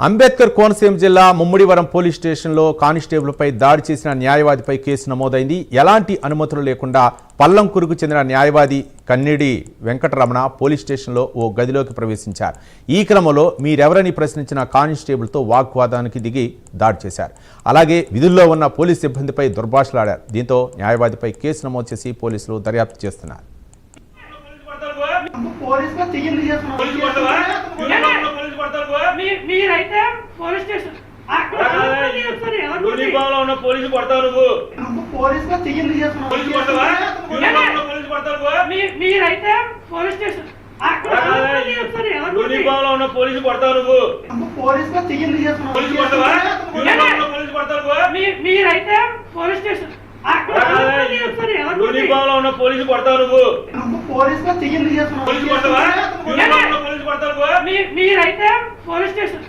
అంబేద్కర్ కోనసీమ జిల్లా ముమ్మిడివరం పోలీస్ స్టేషన్లో కానిస్టేబుల్పై దాడి చేసిన న్యాయవాదిపై కేసు నమోదైంది. ఎలాంటి అనుమతులు లేకుండా పల్లంకురుకు చెందిన న్యాయవాది కన్నిడి వెంకటరమణ పోలీస్ స్టేషన్లో ఓ గదిలోకి ప్రవేశించారు. ఈ క్రమంలో మీరెవరని ప్రశ్నించిన కానిస్టేబుల్తో వాగ్వాదానికి దిగి దాడి చేశారు. అలాగే విధుల్లో ఉన్న పోలీస్ సిబ్బందిపై దుర్భాషలాడారు. దీంతో న్యాయవాదిపై కేసు నమోదు చేసి పోలీసులు దర్యాప్తు చేస్తున్నారు. మీరైతే పోలీస్ స్టేషన్